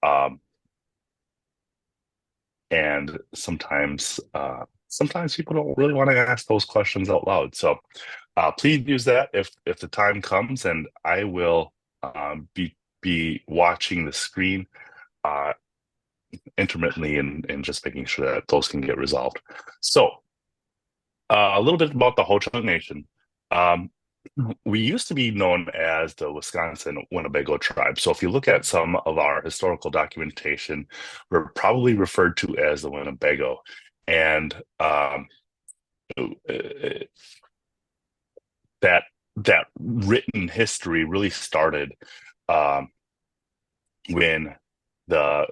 resolve. Um, and sometimes people don't really want to ask those questions out loud. So please use that if the time comes, and I will be watching the screen uh, intermittently and just making sure that those can get resolved. So a little bit about the Ho Chunk Nation. Um, we used to be known as the Wisconsin Winnebago tribe. So if you look at some of our historical documentation, we're probably referred to as the Winnebago. And that that written history really started um, when the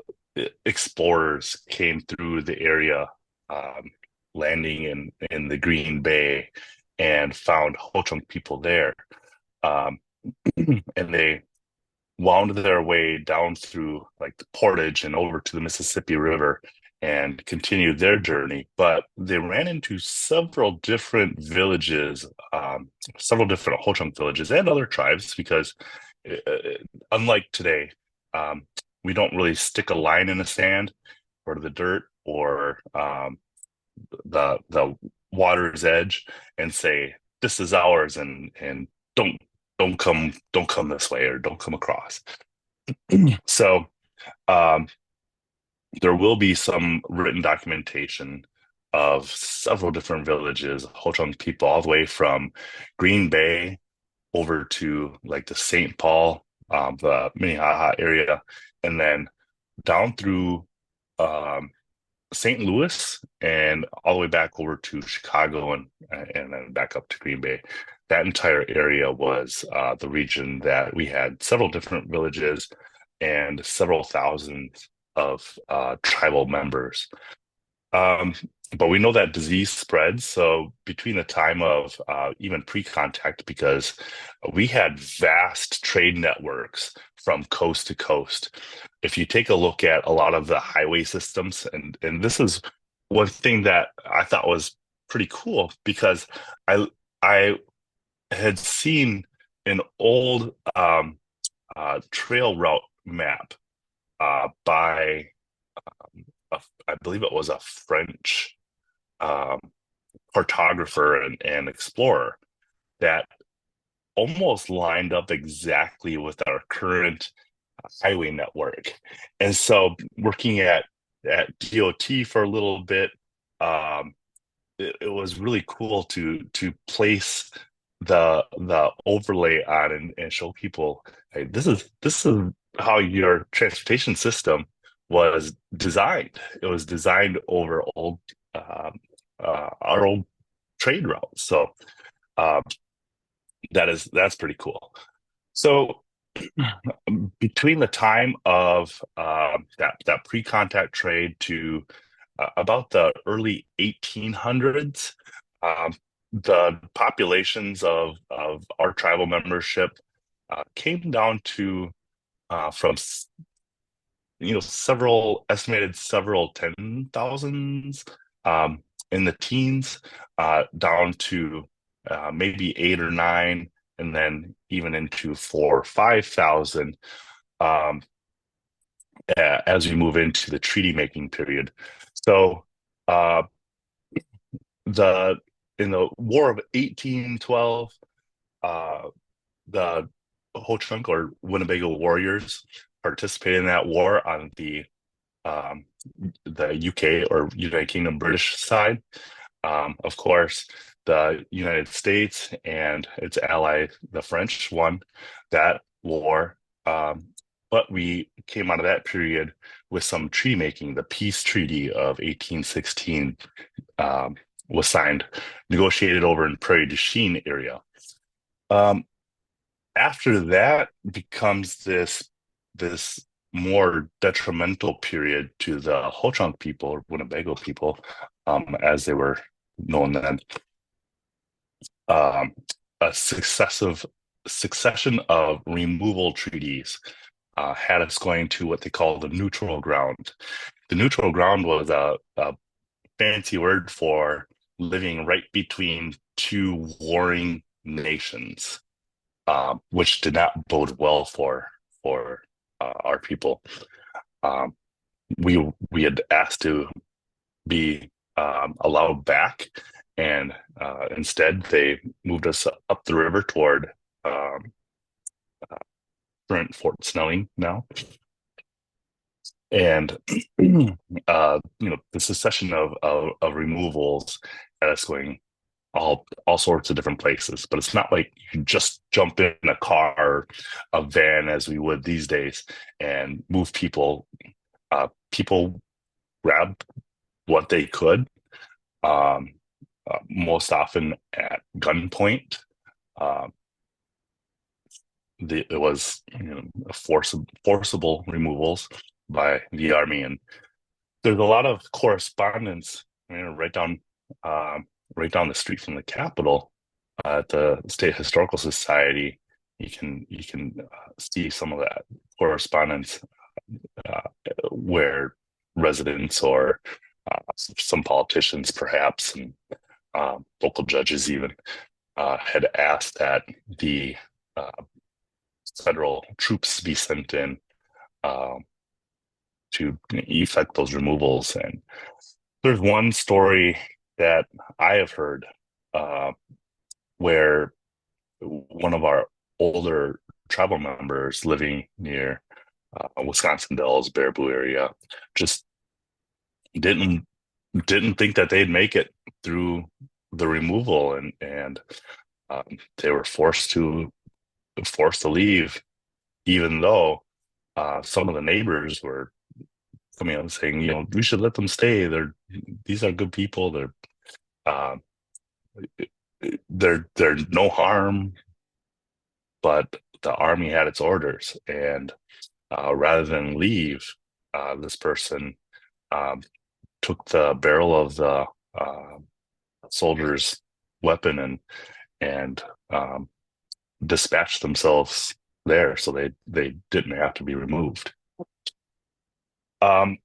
explorers came through the area, um, landing in the Green Bay, and found Ho Chunk people there. Um, and they wound their way down through like the Portage and over to the Mississippi River and continued their journey. But they ran into several different villages, several different Ho Chunk villages and other tribes, because uh, unlike today, um, we don't really stick a line in the sand or the dirt or the water's edge and say this is ours, and don't don't come this way or don't come across. So um, there will be some written documentation of several different villages, Ho Chunk people, all the way from Green Bay over to like the St. Paul, the Minnehaha area, and then down through um, St. Louis and all the way back over to Chicago and then back up to Green Bay. That entire area was the region that we had several different villages and several thousands of tribal members. Um, but we know that disease spreads. So between the time of even pre-contact, because we had vast trade networks from coast to coast. If you take a look at a lot of the highway systems, and this is one thing that I thought was pretty cool, because I had seen an old trail route map by I believe it was a French um, cartographer and explorer that almost lined up exactly with our current highway network. And so working at DOT for a little bit, um, it was really cool to place the overlay on and show people, hey, this is how your transportation system was designed. It was designed over old our old trade routes. So um, that's pretty cool. So between the time of that pre-contact trade to about the early 1800s, um, the populations of our tribal membership came down to from several estimated several 10,000s in the teens down to maybe 8 or 9, and then even into 4 or 5 thousand um, as we move into the treaty making period. So uh, the in the War of 1812, uh, the Ho Chunk or Winnebago warriors participated in that war on um, the UK or United Kingdom British side. Of course, the United States and its ally, the French, won that war. But we came out of that period with some treaty making. The Peace Treaty of 1816 um, was signed, negotiated over in Prairie du Chien area. Um, After that becomes this more detrimental period to the Ho Chunk people or Winnebago people, as they were known then. Um, a succession of removal treaties had us going to what they call the neutral ground. The neutral ground was a fancy word for living right between two warring nations, which did not bode well for our people. Um, we had asked to be allowed back, and instead they moved us up the river toward um, current Fort Snelling now. And the succession of removals that's going all sorts of different places. But it's not like you can just jump in a car or a van as we would these days and move people. People grabbed what they could, um, most often at gunpoint. Uh, it was forcible removals by the army, and there's a lot of correspondence, right down right down the street from the Capitol at the State Historical Society. You can see some of that correspondence uh, where residents or some politicians, perhaps, and local judges even had asked that the uh, federal troops be sent in um, to effect those removals. And there's one story that I have heard uh, where one of our older tribal members living near Wisconsin Dells, Baraboo area, just didn't didn't think that they'd make it through the removal, and they were forced to leave, even though some of the neighbors were coming out and saying, we should let them stay. These are good people. Uh, they're no harm, but the army had its orders, and rather than leave, this person um, took the barrel of the uh, soldier's weapon and dispatched themselves there, so they didn't have to be removed. Um,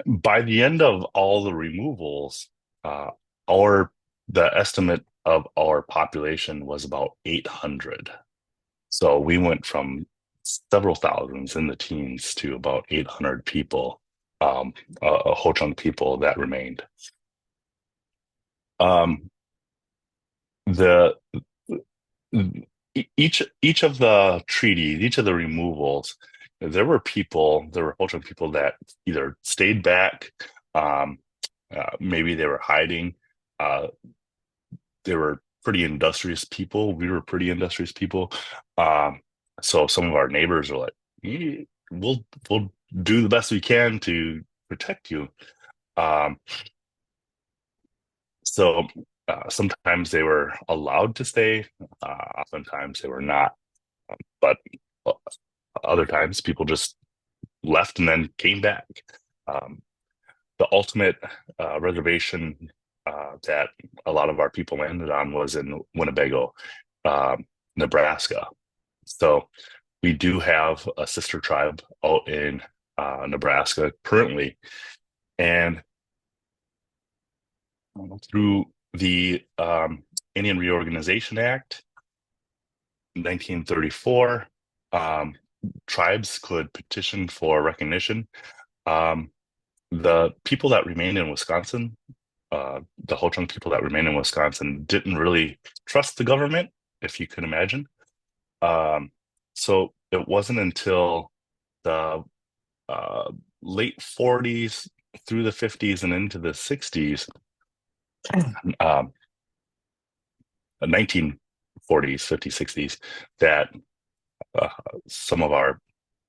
by the end of all the removals, uh, our the estimate of our population was about 800. So we went from several thousands in the teens to about 800 people, a whole chunk of people that remained. Um, the each of the treaties, each of the removals, there were a whole chunk of people that either stayed back, um, maybe they were hiding. Uh, they were pretty industrious people. We were pretty industrious people. Um, so some of our neighbors are like, we'll do the best we can to protect you. Um, so sometimes they were allowed to stay, oftentimes they were not. But uh, other times people just left and then came back. Um, the ultimate reservation that a lot of our people landed on was in Winnebago, um, Nebraska. So we do have a sister tribe out in Nebraska currently, and through the Indian Reorganization Act 1934, tribes could petition for recognition. Um, the people that remained in Wisconsin, the Ho Chunk people that remained in Wisconsin, didn't really trust the government, if you can imagine. Um, so it wasn't until the uh, late 40s through the 50s and into the 60s, um, 1940s, 50s, 60s, that uh, some of our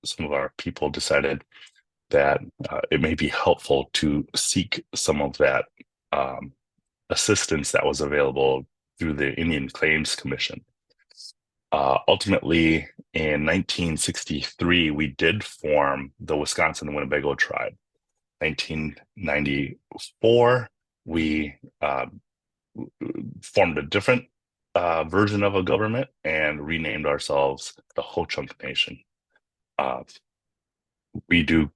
some of our people decided that it may be helpful to seek some of that um, assistance that was available through the Indian Claims Commission. Ultimately, in 1963, we did form the Wisconsin Winnebago tribe. 1994, we formed a different version of a government and renamed ourselves the Ho Chunk Nation. Uh, we do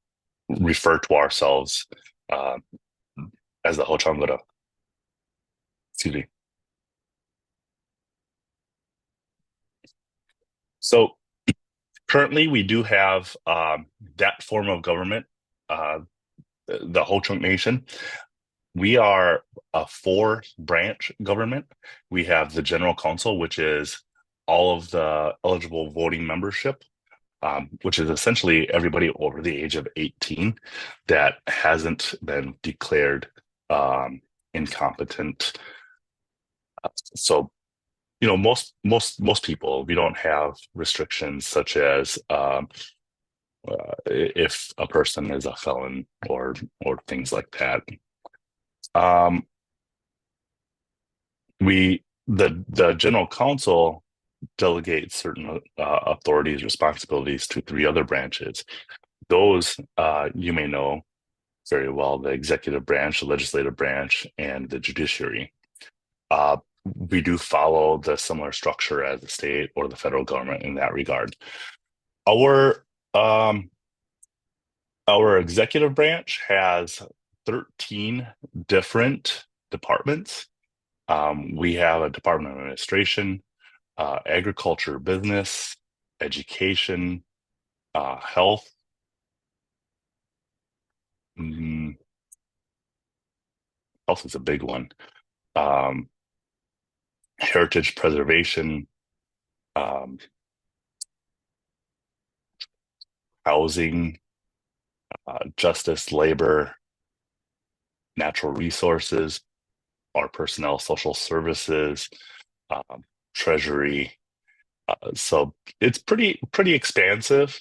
refer to ourselves uh, as the Ho Chunk. Excuse me. So Currently, we do have that form of government, uh, the Ho Chunk Nation. We are a four-branch government. We have the General Council, which is all of the eligible voting membership, which is essentially everybody over the age of 18 that hasn't been declared incompetent. So, most people, we don't have restrictions such as if a person is a felon or things like that. Um, the general counsel delegates certain authorities, responsibilities to three other branches. Those you may know very well: the executive branch, the legislative branch, and the judiciary. Uh, we do follow the similar structure as the state or the federal government in that regard. Our um, our executive branch has 13 different departments. We have a Department of Administration, agriculture, business, education, health, mm, health is a big one, um, heritage preservation, um, housing, justice, labor, natural resources, our personnel, social services, um, treasury. So it's pretty expansive.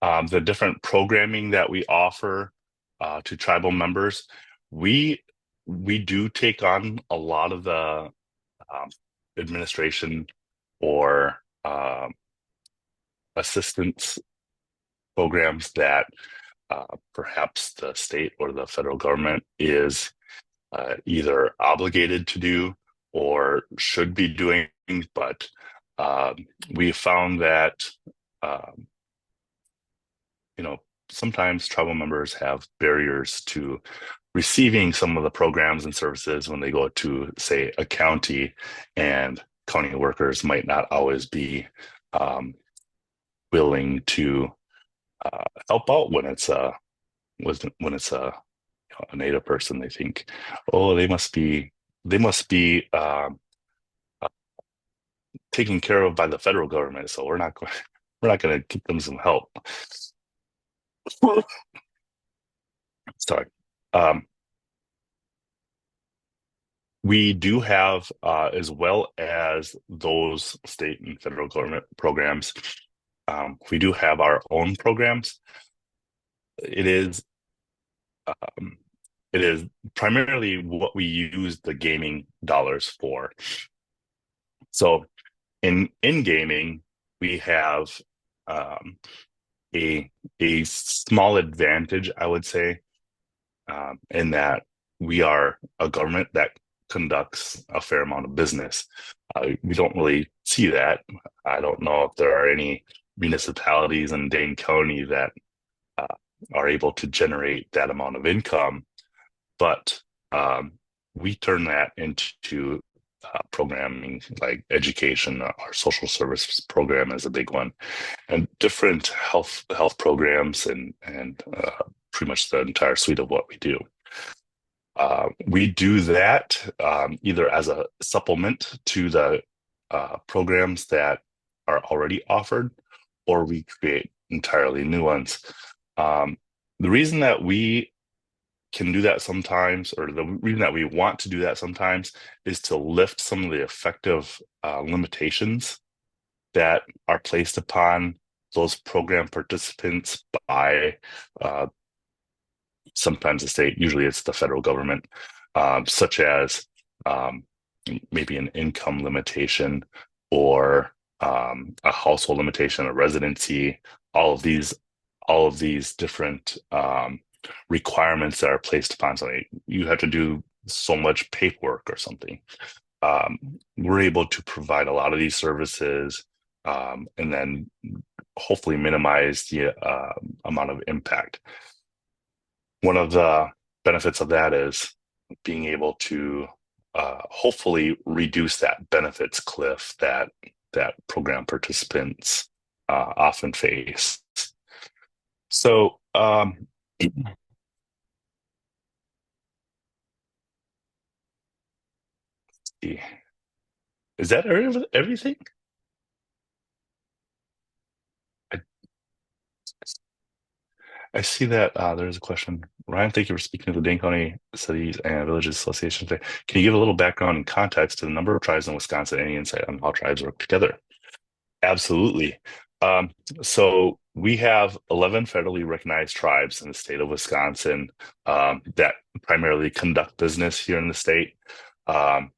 The different programming that we offer to tribal members, we we do take on a lot of the um, administration or assistance programs that perhaps the state or the federal government is either obligated to do or should be doing. But um, we found that um, you know sometimes tribal members have barriers to receiving some of the programs and services when they go to, say, a county, and county workers might not always be um, willing to help out when it's a native person. They think, oh, they must be taken care of by the federal government, so we're not going to give them some help. Sorry. Um, we do have, as well as those state and federal government programs, we do have our own programs. It is um, it is primarily what we use the gaming dollars for. So in gaming, we have um, a a small advantage, I would say, in that we are a government that conducts a fair amount of business. We don't really see that. I don't know if there are any municipalities in Dane County that uh, are able to generate that amount of income, but we turn that into programming like education. Our social services program is a big one, and different health programs, and pretty much the entire suite of what we do. We do that either as a supplement to the programs that are already offered, or we create entirely new ones. Um, the reason that we can do that sometimes, or the reason that we want to do that sometimes, is to lift some of the effective limitations that are placed upon those program participants by sometimes the state, usually it's the federal government, such as um, maybe an income limitation or a household limitation, a residency, all of these, all of these different requirements that are placed upon somebody. You have to do so much paperwork or something. We're able to provide a lot of these services and then hopefully minimize the amount of impact. One of the benefits of that is being able to hopefully reduce that benefits cliff that program participants often face. So, is that everything? I, I see that there's a question. Ryan, thank you for speaking to the Dane County Cities and Villages Association today. Can you give a little background and context to the number of tribes in Wisconsin? Any insight on how tribes work together? Absolutely. Um, so we have 11 federally recognized tribes in the state of Wisconsin that primarily conduct business here in the state. Um,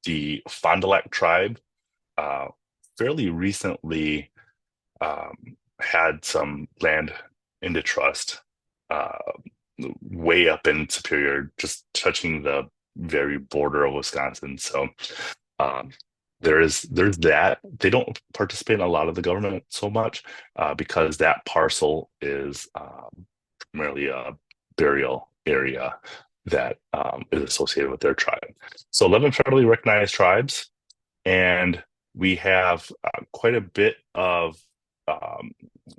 the Fond du Lac tribe uh, fairly recently had some land into trust uh, way up in Superior, just touching the very border of Wisconsin. So um, there's that. They don't participate in a lot of the government so much because that parcel is primarily a burial area that is associated with their tribe. So 11 federally recognized tribes, and we have quite a bit of um,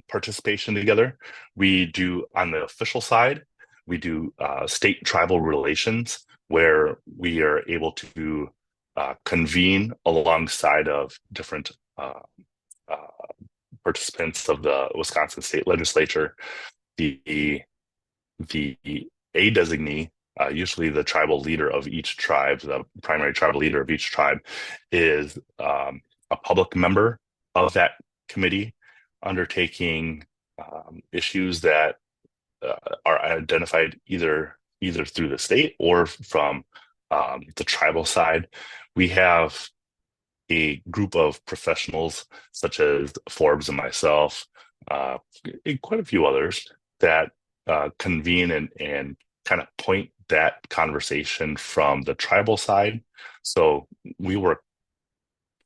participation together. We do on the official side, we do state tribal relations, where we are able to convene alongside of different uh, participants of the Wisconsin state legislature. The the a designee, usually the tribal leader of each tribe, the primary tribal leader of each tribe, is a public member of that committee, undertaking issues that uh, are identified either through the state or from the tribal side. We have a group of professionals such as Forbes and myself, uh, and quite a few others that convene and kind of point that conversation from the tribal side. So we work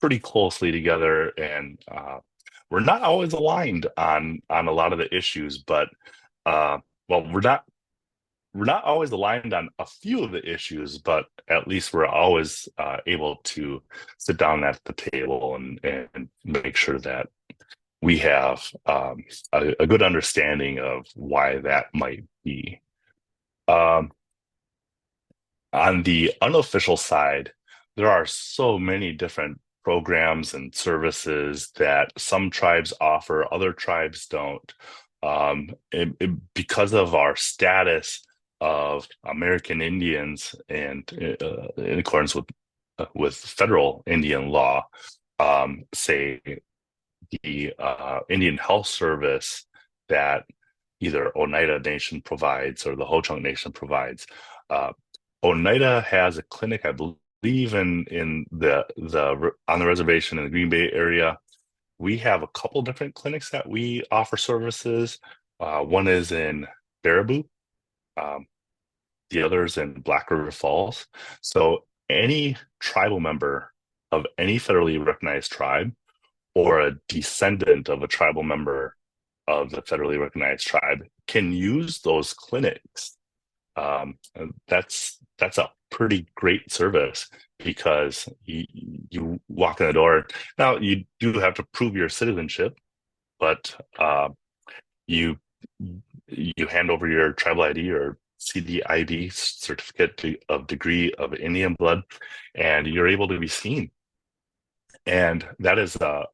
pretty closely together, and we're not always aligned on a lot of the issues, but uh, well, we're not always aligned on a few of the issues, but at least we're always able to sit down at the table and make sure that we have a good understanding of why that might be. Um, on the unofficial side, there are so many different programs and services that some tribes offer, other tribes don't. Because of our status of American Indians and in accordance with federal Indian law, say the Indian Health Service that either Oneida Nation provides or the Ho Chunk Nation provides. Uh, Oneida has a clinic, I believe, in the on the reservation in the Green Bay area. We have a couple different clinics that we offer services. One is in Baraboo, um, the other is in Black River Falls. So any tribal member of any federally recognized tribe or a descendant of a tribal member of the federally recognized tribe can use those clinics. That's a pretty great service because you walk in the door. Now you do have to prove your citizenship, but you you hand over your tribal ID or CDIB, of degree of Indian blood, and you're able to be seen. And that is a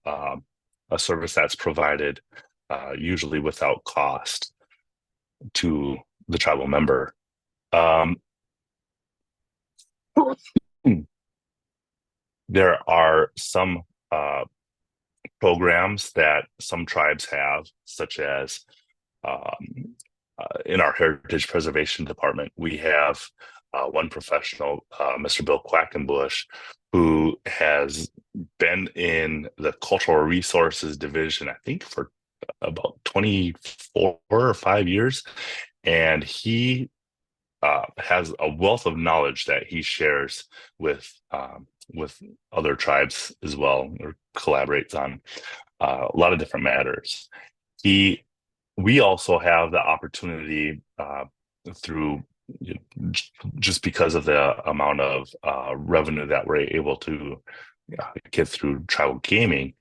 service that's provided usually without cost to the tribal member. Um, there are some programs that some tribes have, such as um, in our Heritage Preservation Department, we have one professional, Mr. Bill Quackenbush, who has been in the Cultural Resources Division, I think, for about 24 or 5 years. And he has a wealth of knowledge that he shares with other tribes as well, or collaborates on a lot of different matters. He, we also have the opportunity through just because of the amount of revenue that we're able to get through tribal gaming.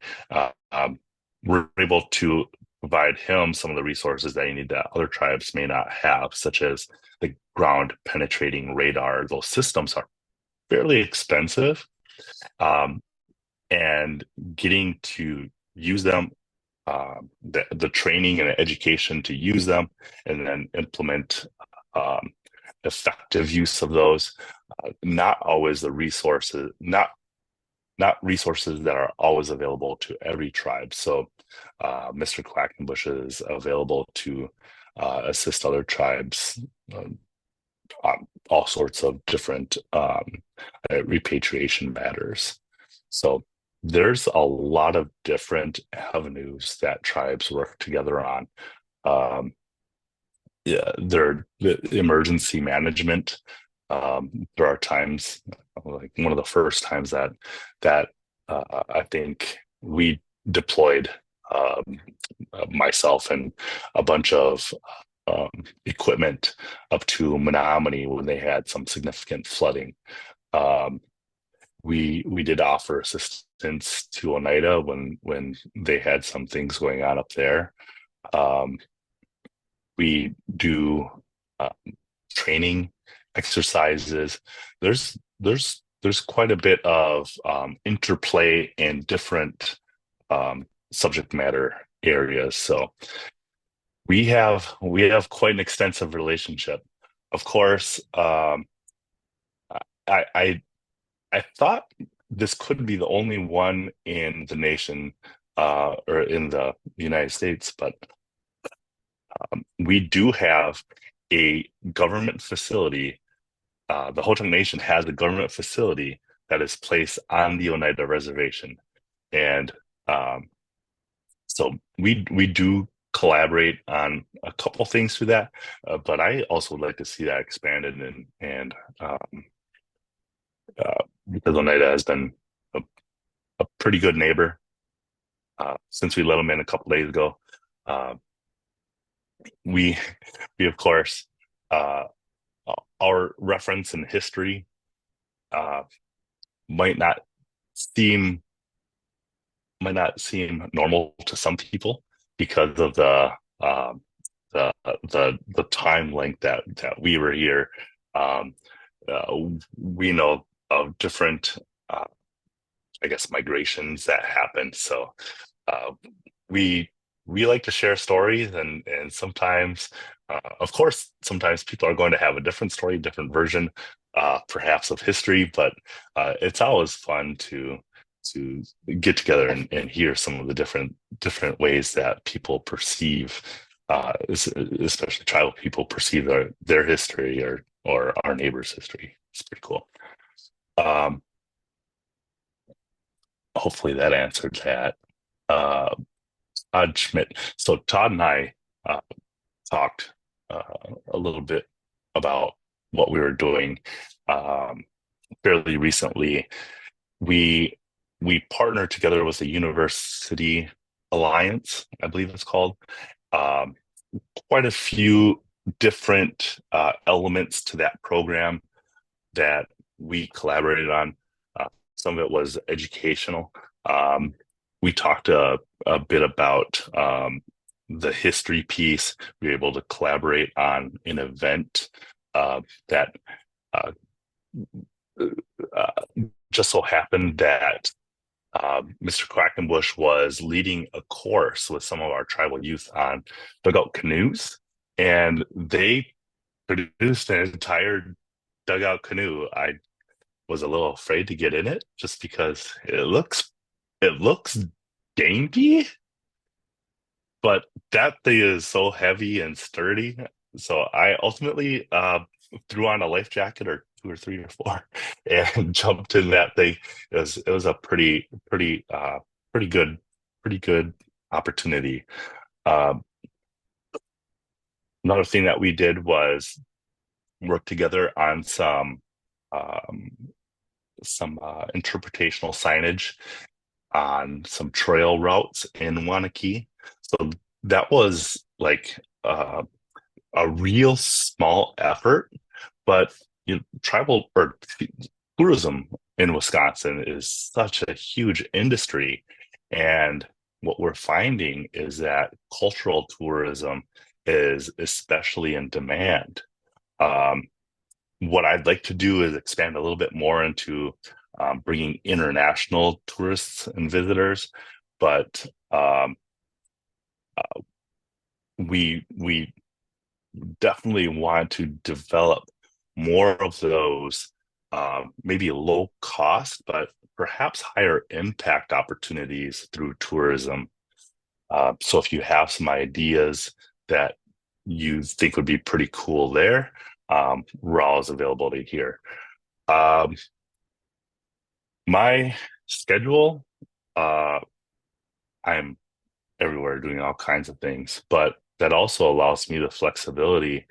we're able to provide him some of the resources that he need that other tribes may not have, such as the ground penetrating radar. Those systems are fairly expensive, um, and getting to use them, the training and education to use them, and then implement um, effective use of those. Not always the resources, not resources that are always available to every tribe. So, Mr. Quackenbush is available to assist other tribes on all sorts of different repatriation matters. So there's a lot of different avenues that tribes work together on. Um, yeah, the emergency management. There are times, like one of the first times that I think we deployed, um, myself and a bunch of um, equipment up to Menominee when they had some significant flooding. Um, we did offer assistance to Oneida when they had some things going on up there. Um, we do uh, training exercises. There's quite a bit of interplay in different subject matter areas. So we have quite an extensive relationship. Of course, I I thought this could be the only one in the nation, or in the United States, but we do have a government facility. The Hotung Nation has a government facility that is placed on the Oneida Reservation, and um, so we do collaborate on a couple things through that. But I also would like to see that expanded, and because Oneida has been a, a pretty good neighbor since we let them in a couple days ago. Uh, we we of course, uh, our reference in history uh, might not seem might not seem normal to some people because of um, the time length that we were here. Um, uh, we know of different, uh, I guess, migrations that happened. So uh, we we like to share stories, and sometimes, of course, sometimes people are going to have a different story, different version, perhaps of history. But it's always fun to get together and hear some of the different ways that people perceive, especially tribal people perceive their history, or our neighbor's history. It's pretty cool. Um, Hopefully that answered that. Uh, Todd Schmidt. So Todd and I uh, talked uh, a little bit about what we were doing um, fairly recently. We we partnered together with the University Alliance, I believe it's called. Um, Quite a few different elements to that program that we collaborated on. Some of it was educational. Um, we talked a bit about the history piece. We were able to collaborate on an event that uh, uh, just so happened that Mr. Quackenbush was leading a course with some of our tribal youth on dugout canoes, and they produced an entire dugout canoe. I was a little afraid to get in it just because it looks dainty, but that thing is so heavy and sturdy. So I ultimately threw on a life jacket, or two or three or four, and jumped in that thing. It was a pretty good pretty good opportunity. Um, Another thing that we did was work together on um, some interpretational signage on some trail routes in Wanakee. So that was like a real small effort, but tribal or tourism in Wisconsin is such a huge industry, and what we're finding is that cultural tourism is especially in demand. Um, what I'd like to do is expand a little bit more into bringing international tourists and visitors, but we definitely want to develop more of those maybe low cost, but perhaps higher impact opportunities through tourism. So if you have some ideas that you think would be pretty cool there, we're always available to hear. Um, my schedule, uh, I'm everywhere doing all kinds of things, but that also allows me the flexibility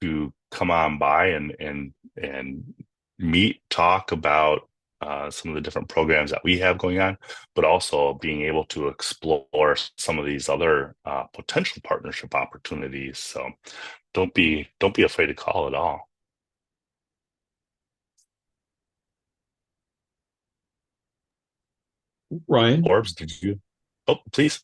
to come on by and meet, talk about some of the different programs that we have going on, but also being able to explore some of these other potential partnership opportunities. So don't be afraid to call at all. Ryan? Orbs, did you? Oh, please,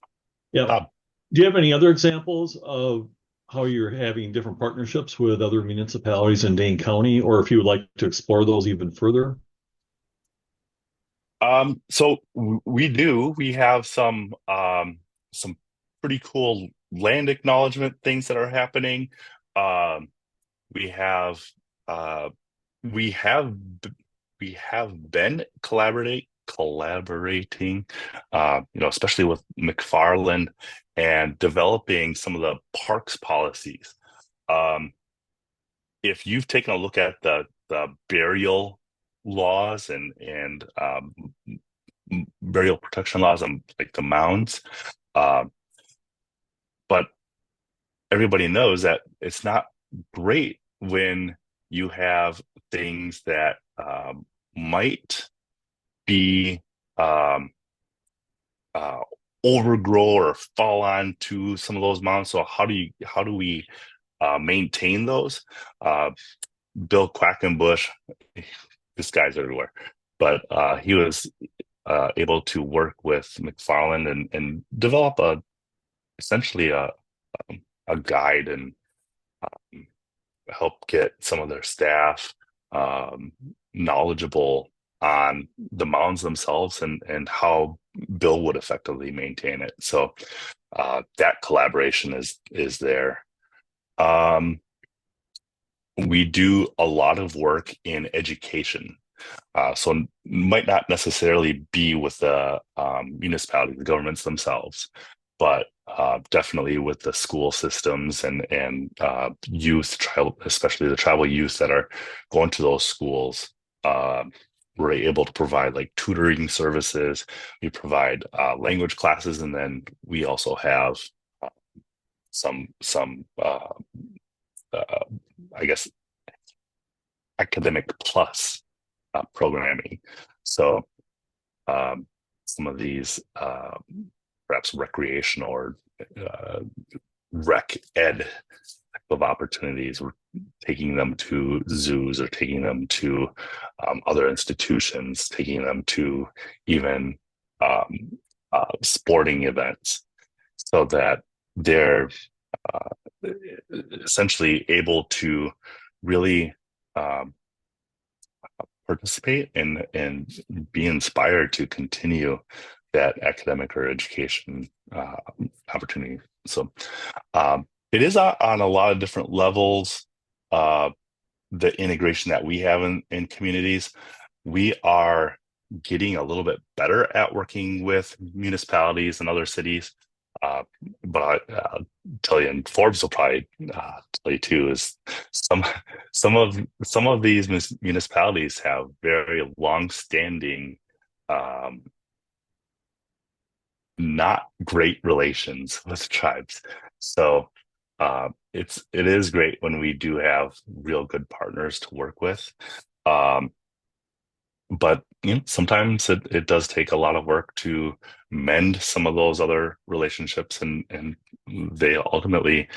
Yep. Bob. Do you have any other examples of how you're having different partnerships with other municipalities in Dane County, or if you would like to explore those even further? We do. We have some pretty cool land acknowledgement things that are happening. Um, we have uh, we have we have been collaborating, especially with McFarland and developing some of the parks policies. Um, if you've taken a look at the burial laws and burial protection laws on like the mounds, uh, but everybody knows that it's not great when you have things that might be um, uh, overgrow or fall onto some of those mounds. So how do we maintain those? Uh, Bill Quackenbush, this guy's everywhere, but he was able to work with McFarland and develop essentially a guide and help get some of their staff um, knowledgeable on the mounds themselves and how Bill would effectively maintain it. So that collaboration is there. Um, we do a lot of work in education. So might not necessarily be with the municipality, the governments themselves, but definitely with the school systems and youth, especially the tribal youth that are going to those schools. Uh, we're able to provide like tutoring services. We provide language classes, and then we also have uh, some uh, I guess academic plus programming. So um, some of these perhaps recreational or uh, rec ed type of opportunities. We're taking them to zoos or taking them to other institutions, taking them to even um, sporting events so that they're uh, essentially able to really um, participate and be inspired to continue that academic or education opportunity. So it is on a lot of different levels. Uh, the integration that we have in communities, we are getting a little bit better at working with municipalities and other cities. Uh, but I'll tell you, and Forbes will probably tell you too, is some some of these municipalities have very long-standing, um, not great relations with tribes. So it is great when we do have real good partners to work with. Um, but sometimes it does take a lot of work to mend some of those other relationships and they ultimately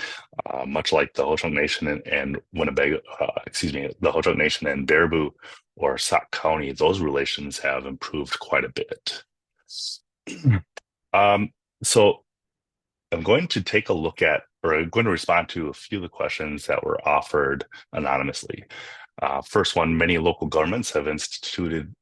much like the Ho-Chunk Nation and Winnebago, excuse me, the Ho-Chunk Nation and Baraboo or Sauk County, those relations have improved quite a bit. um So I'm going to take a look at, or I'm going to respond to a few of the questions that were offered anonymously. First one, many local governments have instituted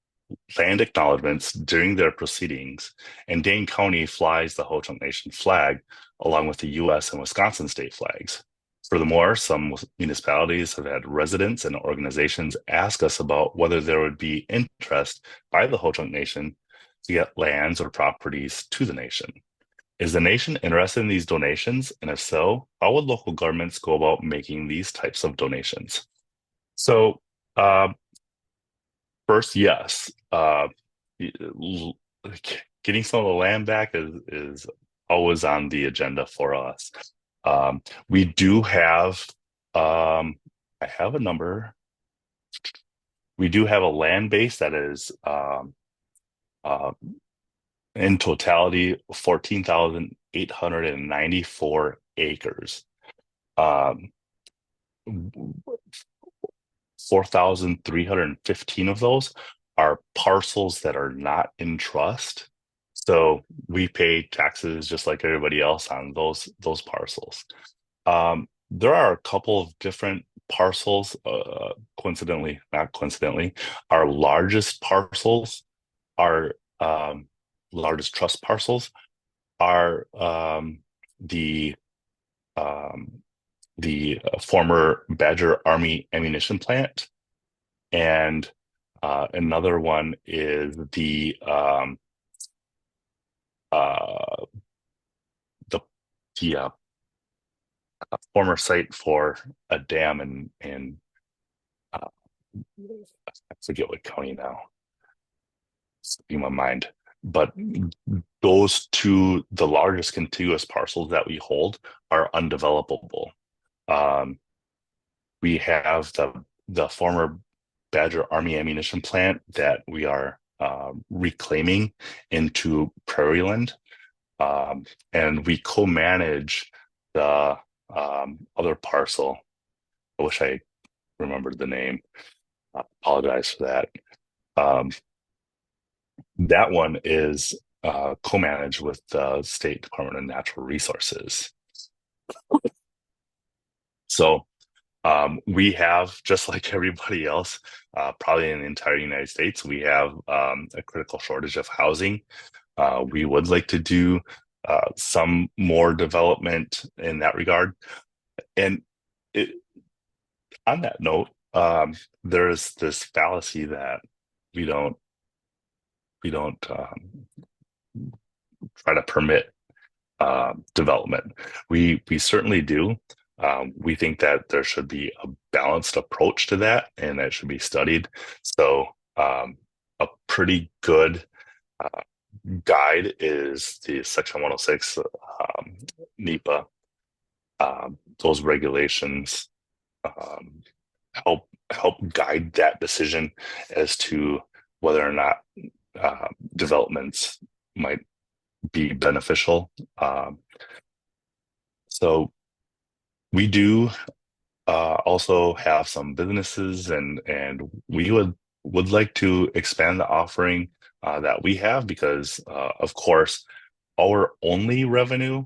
land acknowledgements during their proceedings, and Dane County flies the Ho-Chunk Nation flag along with the U.S. and Wisconsin state flags. Furthermore, some municipalities have had residents and organizations ask us about whether there would be interest by the Ho-Chunk Nation to get lands or properties to the nation. Is the nation interested in these donations? And if so, how would local governments go about making these types of donations? So, uh, first, yes. Getting some of the land back is always on the agenda for us. Um, we do have, I have a number. We do have a land base that is uh, in totality 14,894 acres. Um, 4,315 of those are parcels that are not in trust. So we pay taxes just like everybody else on those parcels. There are a couple of different parcels, coincidentally, not coincidentally, our largest parcels, our largest trust parcels are the um, the former Badger Army ammunition plant, and another one is uh, the the former site for a dam in uh, I forget what county now. It's slipping my mind, but those two, the largest contiguous parcels that we hold, are undevelopable. Um, we have the former Badger Army ammunition plant that we are reclaiming into prairie land, and we co-manage the other parcel. I wish I remembered the name. I apologize for that. Um, that one is co-managed with the State Department of Natural Resources. So we have, just like everybody else, probably in the entire United States, we have a critical shortage of housing. We would like to do some more development in that regard. And it, on that note, there's this fallacy that we don't we don't try to permit development. We certainly do. We think that there should be a balanced approach to that, and that should be studied. So, a pretty good uh, guide is the Section 106 NEPA. Those regulations um, help guide that decision as to whether or not developments might be beneficial. So we do also have some businesses, and we would like to expand the offering that we have because, of course, our only revenue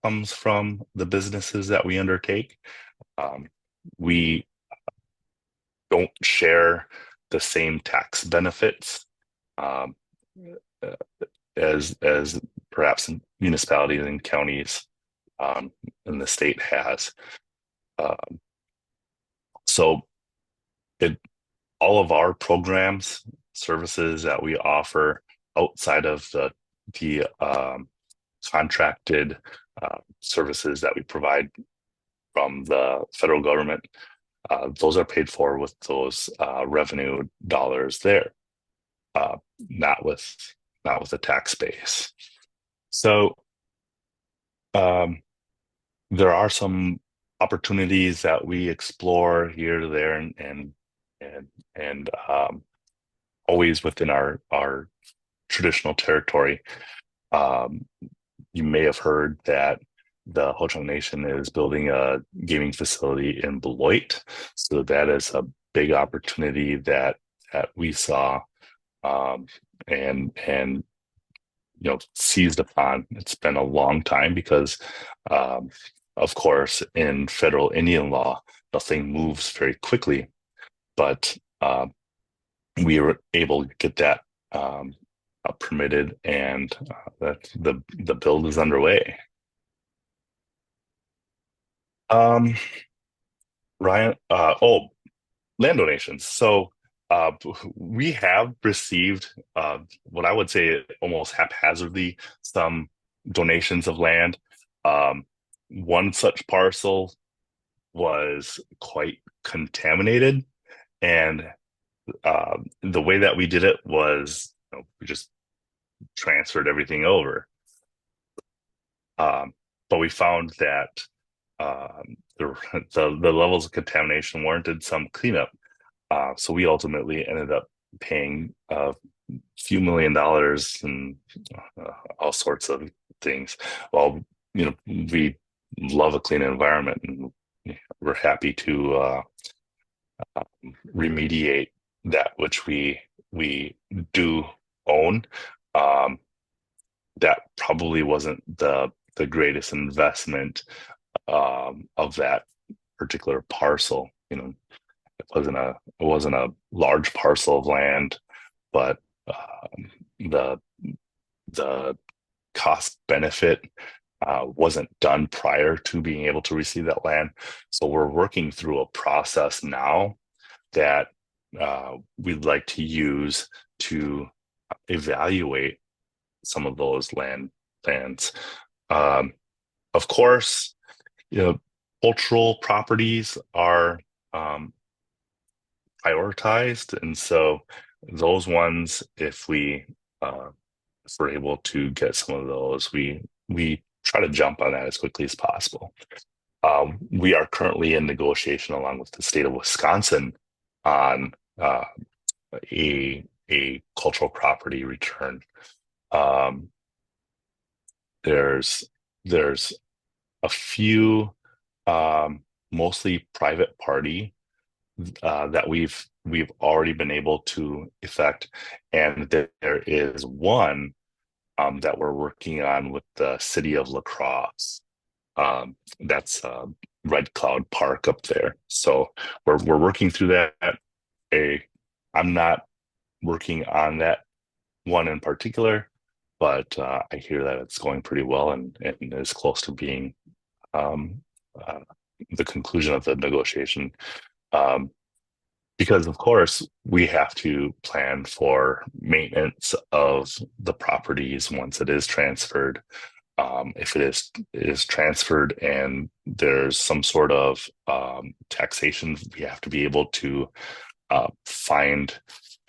comes from the businesses that we undertake. We don't share the same tax benefits um, as perhaps municipalities and counties in the state has. Uh, so it all of our programs, services that we offer outside of the contracted services that we provide from the federal government, those are paid for with those revenue dollars there, uh, not with not with the tax base. So um, there are some opportunities that we explore here, there, and always within our traditional territory. Um, you may have heard that the Ho-Chunk Nation is building a gaming facility in Beloit, so that is a big opportunity that we saw, um, and seized upon. It's been a long time because, um, of course, in federal Indian law, nothing moves very quickly, but we were able to get that permitted, and that the build is underway. Um, Ryan, land donations. So we have received what I would say almost haphazardly some donations of land. Um, one such parcel was quite contaminated, and the way that we did it was we just transferred everything over. Um, but we found that the levels of contamination warranted some cleanup. So we ultimately ended up paying a few $1 million and all sorts of things. Well, we love a clean environment, and we're happy to remediate that which we do own. Um, that probably wasn't the greatest investment of that particular parcel. It wasn't a large parcel of land, but the the cost benefit wasn't done prior to being able to receive that land. So we're working through a process now that we'd like to use to evaluate some of those lands. Um, of course, cultural properties are um, prioritized, and so those ones, if we're able to get some of those, we try to jump on that as quickly as possible. We are currently in negotiation along with the state of Wisconsin on a cultural property return. Um, there's there's a few mostly private party that we've already been able to effect, and there is one that we're working on with the city of La Crosse. That's Red Cloud Park up there. So we're working through that. A I'm not working on that one in particular, but I hear that it's going pretty well, and is close to being um, uh, the conclusion of the negotiation. Um, because of course we have to plan for maintenance of the properties once it is transferred. If it is transferred and there's some sort of taxation, we have to be able to uh, find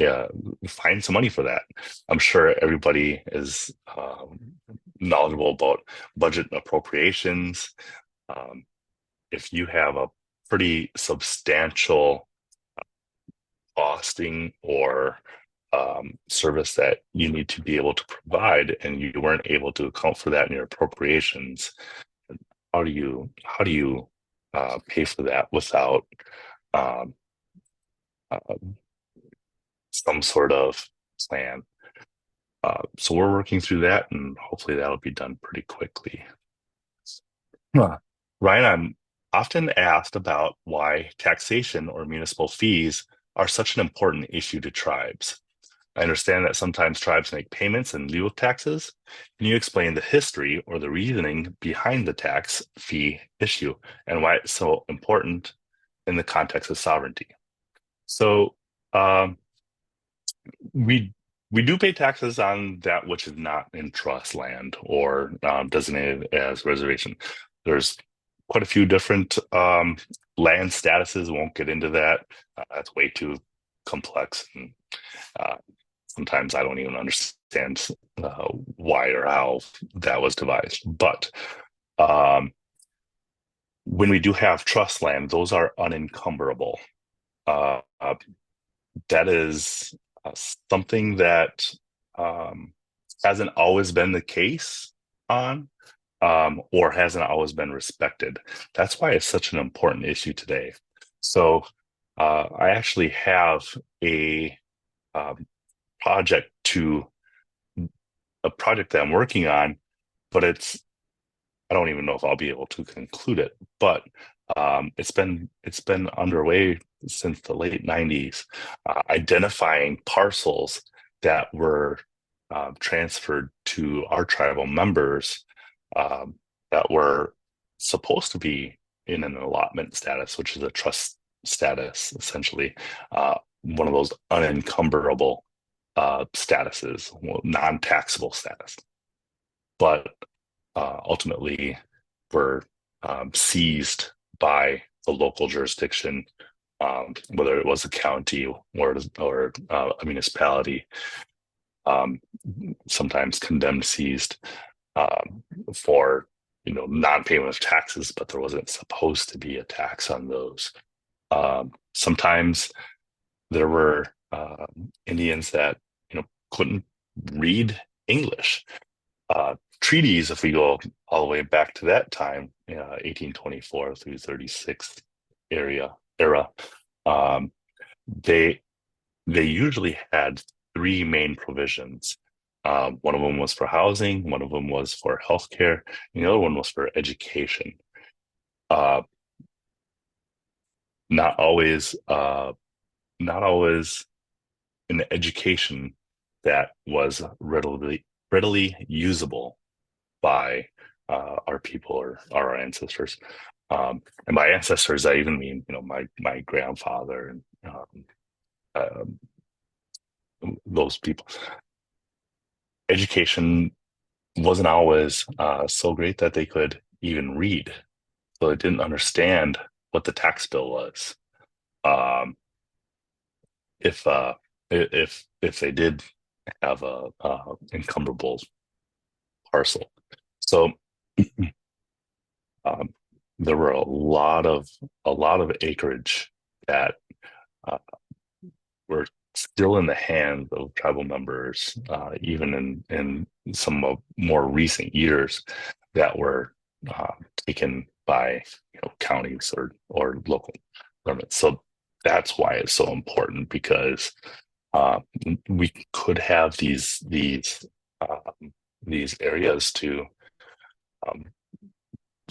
uh, find some money for that. I'm sure everybody is knowledgeable about budget appropriations. Um, if you have a pretty substantial costing or service that you need to be able to provide, and you weren't able to account for that in your appropriations, how do you pay for that without um, uh, some sort of plan? So we're working through that, and hopefully that'll be done pretty quickly. Huh. Ryan, I'm often asked about why taxation or municipal fees are such an important issue to tribes. I understand that sometimes tribes make payments in lieu of taxes. Can you explain the history or the reasoning behind the tax fee issue and why it's so important in the context of sovereignty? So, um, we we do pay taxes on that which is not in trust land or designated as reservation. There's quite a few different land statuses. Won't get into that. That's way too complex, and uh, sometimes I don't even understand why or how that was devised. But um, when we do have trust land, those are unencumberable. Uh, uh, that is something that um, hasn't always been the case on, or hasn't always been respected. That's why it's such an important issue today. So I actually have a project to a project that I'm working on, but I don't even know if I'll be able to conclude it. But it's been underway since the late 90s, identifying parcels that were transferred to our tribal members, um, that were supposed to be in an allotment status, which is a trust status, essentially, one of those unencumberable statuses, well, non-taxable status, but ultimately were seized by the local jurisdiction, whether it was a county or a municipality, um, sometimes condemned, seized, for non-payment of taxes, but there wasn't supposed to be a tax on those. Sometimes there were Indians that couldn't read English. Treaties, if we go all the way back to that time, 1824 through 36 era, um, they they usually had three main provisions. One of them was for housing, one of them was for healthcare, and the other one was for education. Uh, not always, not always an education that was readily usable by our people or our ancestors. And by ancestors, I even mean, my grandfather and um, those people. Education wasn't always so great that they could even read, so they didn't understand what the tax bill was. Um, if if they did have a encumberable parcel, so um, there were a lot of acreage that uh, were still in the hands of tribal members, even in some of more recent years, that were taken by counties or local governments. So that's why it's so important, because uh, we could have these areas to um,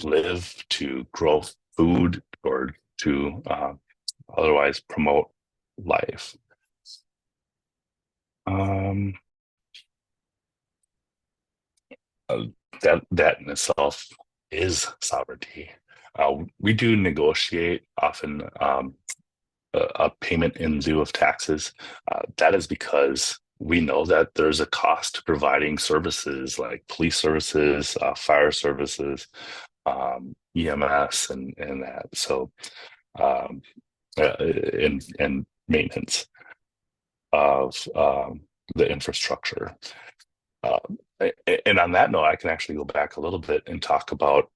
live, to grow food, or to otherwise promote life. Um, uh, that in itself is sovereignty. We do negotiate often a payment in lieu of taxes. That is because we know that there's a cost to providing services like police services, fire services, EMS, and that. So, um, and maintenance of the infrastructure. Uh, and on that note, I can actually go back a little bit and talk about,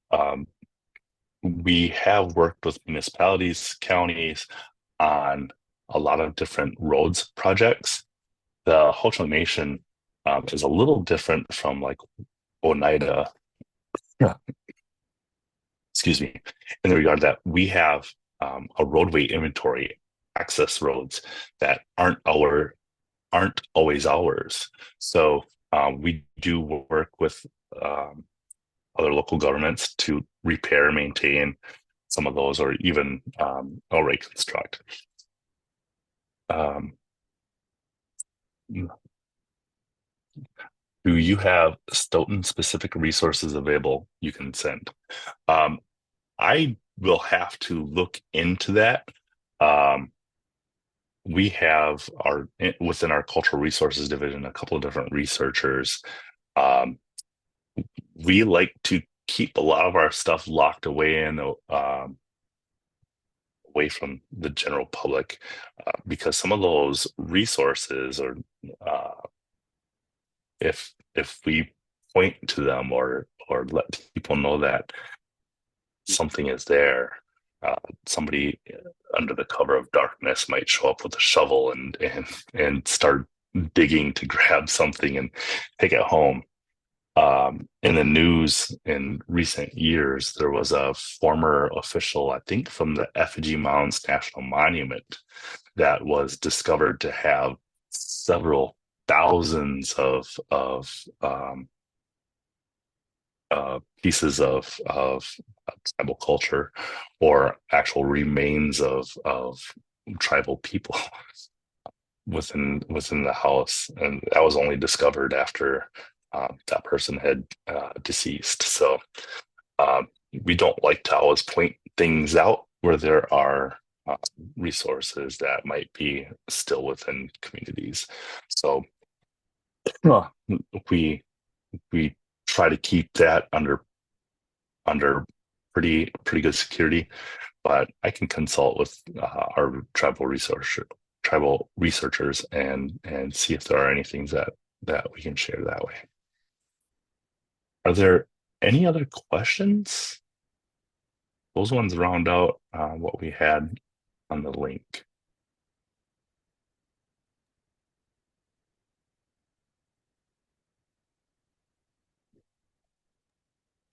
we have worked with municipalities, counties on a lot of different roads projects. The Ho-Chunk Nation is a little different from like Oneida, yeah, excuse me, in the regard that we have a roadway inventory, access roads that aren't always ours. So we do work with um, other local governments to repair, maintain some of those, or even outright construct. Um, do you have Stoughton specific resources available you can send? Um, I will have to look into that. Um, we have within our cultural resources division a couple of different researchers. Um, we like to keep a lot of our stuff locked away away from the general public, because some of those resources, or uh, if we point to them or let people know that something is there, uh, somebody under the cover of darkness might show up with a shovel and start digging to grab something and take it home. In the news in recent years, there was a former official, I think from the Effigy Mounds National Monument, that was discovered to have several thousands of pieces of tribal culture or actual remains of tribal people within the house, and that was only discovered after that person had deceased. So um, we don't like to always point things out where there are uh, resources that might be still within communities. So uh, we we try to keep that under pretty good security, but I can consult with our tribal researchers and see if there are any things that we can share that way. Are there any other questions? Those ones round out what we had on the link.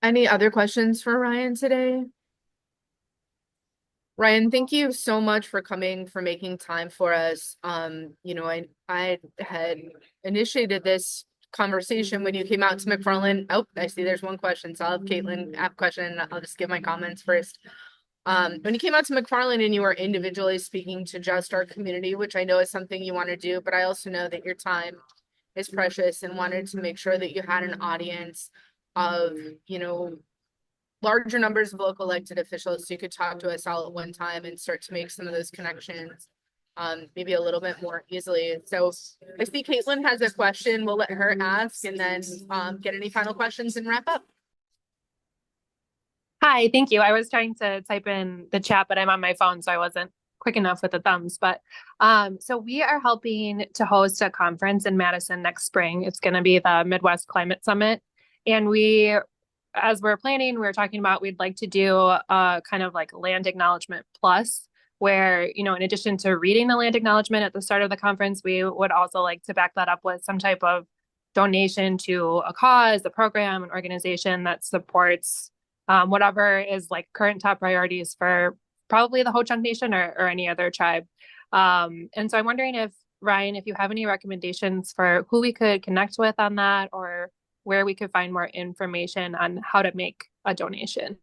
Any other questions for Ryan today? Ryan, thank you so much for coming, for making time for us. I had initiated this conversation when you came out to McFarland. Oh, I see there's one question. So I'll have Caitlin ask a question. I'll just give my comments first. When you came out to McFarland and you were individually speaking to just our community, which I know is something you want to do, but I also know that your time is precious and wanted to make sure that you had an audience of, larger numbers of local elected officials so you could talk to us all at one time and start to make some of those connections maybe a little bit more easily. So I see Caitlin has a question. We'll let her ask and then get any final questions and wrap up. Hi, thank you. I was trying to type in the chat, but I'm on my phone, so I wasn't quick enough with the thumbs. But so we are helping to host a conference in Madison next spring. It's going to be the Midwest Climate Summit. And as we're planning, we're talking about we'd like to do a kind of like land acknowledgement plus, where, in addition to reading the land acknowledgement at the start of the conference, we would also like to back that up with some type of donation to a cause, a program, an organization that supports whatever is like current top priorities for probably the Ho-Chunk Nation or any other tribe. And so I'm wondering if, Ryan, if you have any recommendations for who we could connect with on that, or where we could find more information on how to make a donation.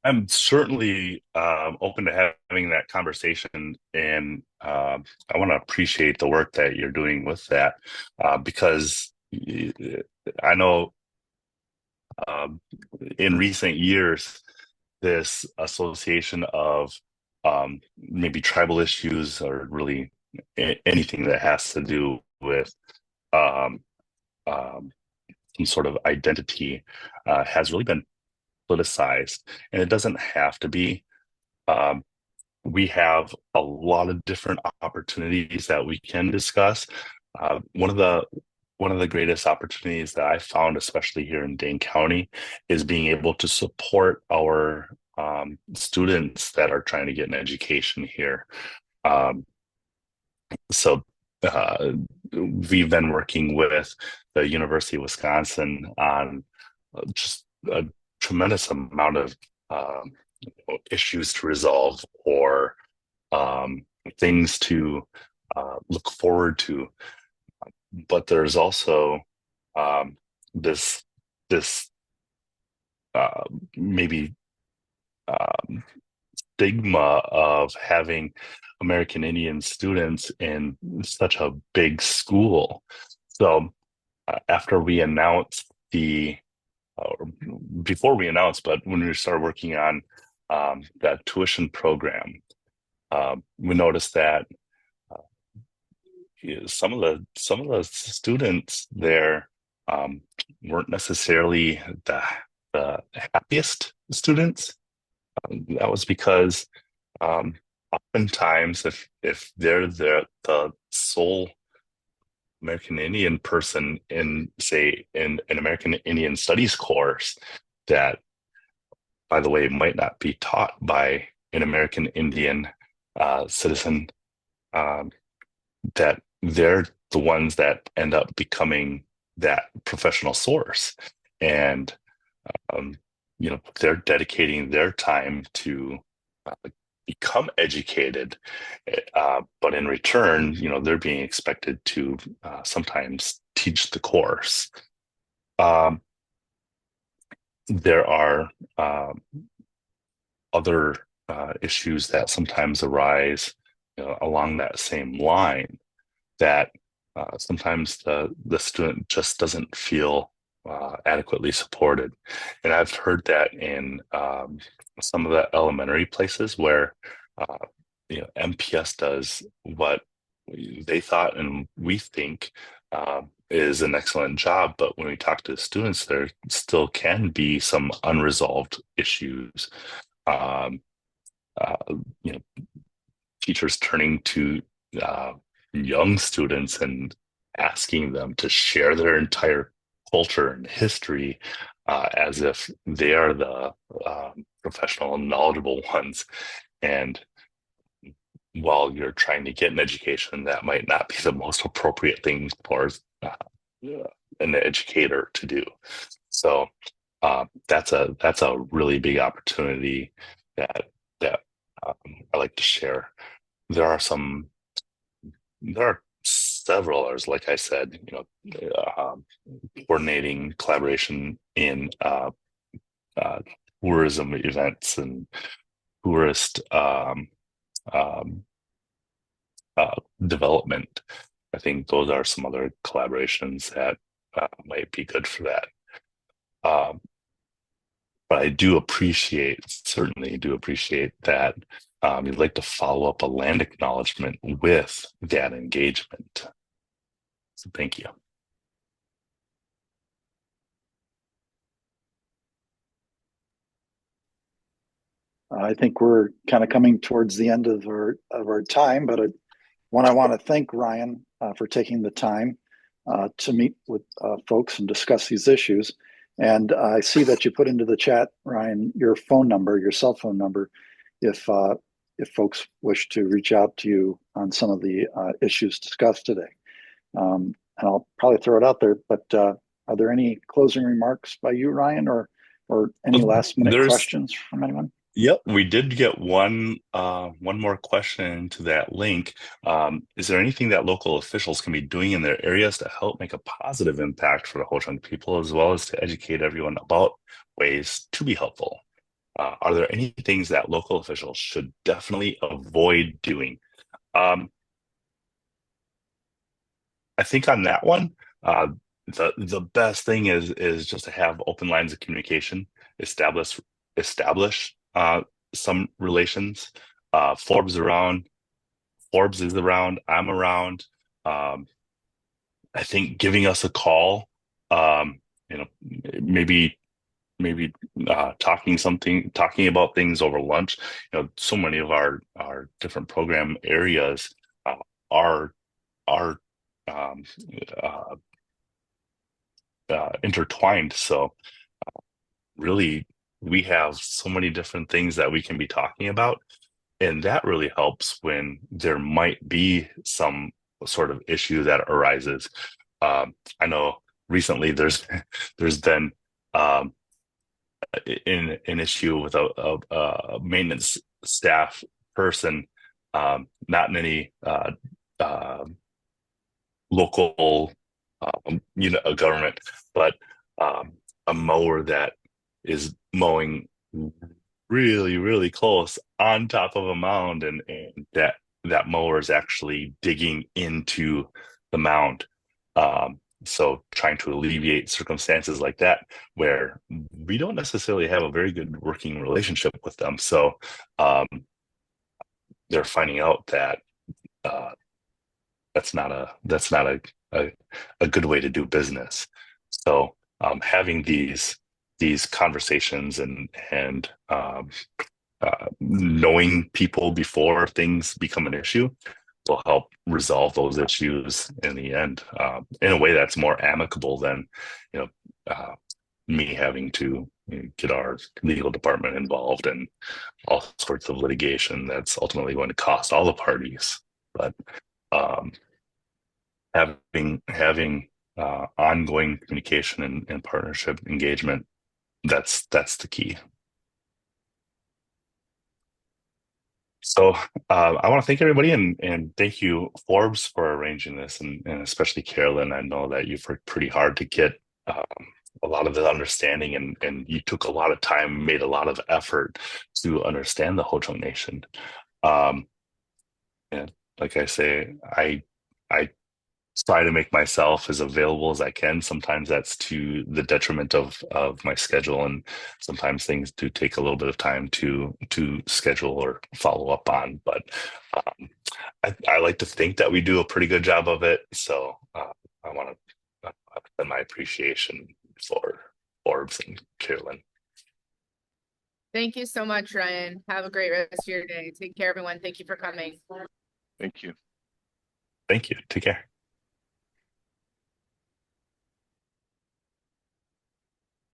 I'm certainly open to having that conversation, and I want to appreciate the work that you're doing with that because I know in recent years, this association of maybe tribal issues or really anything that has to do with um, um, some sort of identity has really been politicized, and it doesn't have to be. Um, we have a lot of different opportunities that we can discuss. One of the greatest opportunities that I found, especially here in Dane County, is being able to support our students that are trying to get an education here. Um, so uh, we've been working with the University of Wisconsin on just a tremendous amount of um, issues to resolve or things to look forward to. But there's also um, this this maybe um, stigma of having American Indian students in such a big school. So after we announced uh, before we announced, but when we started working on that tuition program, we noticed that some of the students there weren't necessarily the happiest students. That was because um, oftentimes, if they're the sole American Indian person in, say, in an American Indian Studies course, that, by the way, might not be taught by an American Indian citizen, um, that they're the ones that end up becoming that professional source. And they're dedicating their time to become educated, but in return, they're being expected to sometimes teach the course. There are other issues that sometimes arise along that same line, that sometimes the student just doesn't feel adequately supported. And I've heard that in some of the elementary places where MPS does what they thought and we think is an excellent job, but when we talk to the students, there still can be some unresolved issues. Um, uh, you know, Teachers turning to young students and asking them to share their entire culture and history as if they are the professional and knowledgeable ones. And while you're trying to get an education, that might not be the most appropriate thing for an educator to do. So that's a really big opportunity that I like to share. There are several others, like I said, coordinating collaboration in tourism events and tourist um, development. I think those are some other collaborations that might be good for that. But I certainly do appreciate that you'd like to follow up a land acknowledgement with that engagement. So thank you. I think we're kind of coming towards the end of our time, but I want to thank Ryan for taking the time to meet with folks and discuss these issues. And I see that you put into the chat, Ryan, your cell phone number, if folks wish to reach out to you on some of the issues discussed today. And I'll probably throw it out there, but are there any closing remarks by you, Ryan, or any last minute questions from anyone? Yep, we did get one more question to that link. Is there anything that local officials can be doing in their areas to help make a positive impact for the Ho-Chunk people, as well as to educate everyone about ways to be helpful? Are there any things that local officials should definitely avoid doing? I think on that one, the best thing is just to have open lines of communication, establish some relations. Forbes is around, I'm around. I think giving us a call, maybe talking about things over lunch. So many of our different program areas are um, intertwined. So really, we have so many different things that we can be talking about, and that really helps when there might be some sort of issue that arises. I know recently there's been an issue with a maintenance staff person, not in any local government, but a mower that is mowing really, really close on top of a mound, and that mower is actually digging into the mound. So trying to alleviate circumstances like that where we don't necessarily have a very good working relationship with them. So they're finding out that that's not a good way to do business. So having these conversations and knowing people before things become an issue will help resolve those issues in the end, in a way that's more amicable than me having to get our legal department involved in all sorts of litigation that's ultimately going to cost all the parties. But having ongoing communication and partnership engagement, that's the key. So I want to thank everybody and thank you, Forbes, for arranging this, and especially Carolyn. I know that you've worked pretty hard to get a lot of the understanding, and you took a lot of time, made a lot of effort to understand the Ho Chunk Nation. Um, and like I say, I try to make myself as available as I can. Sometimes that's to the detriment of my schedule, and sometimes things do take a little bit of time to schedule or follow up on. But um, I like to think that we do a pretty good job of it. So I want to send my appreciation for Forbes and Carolyn. Thank you so much, Ryan. Have a great rest of your day. Take care, everyone. Thank you for coming. Thank you. Thank you. Take care.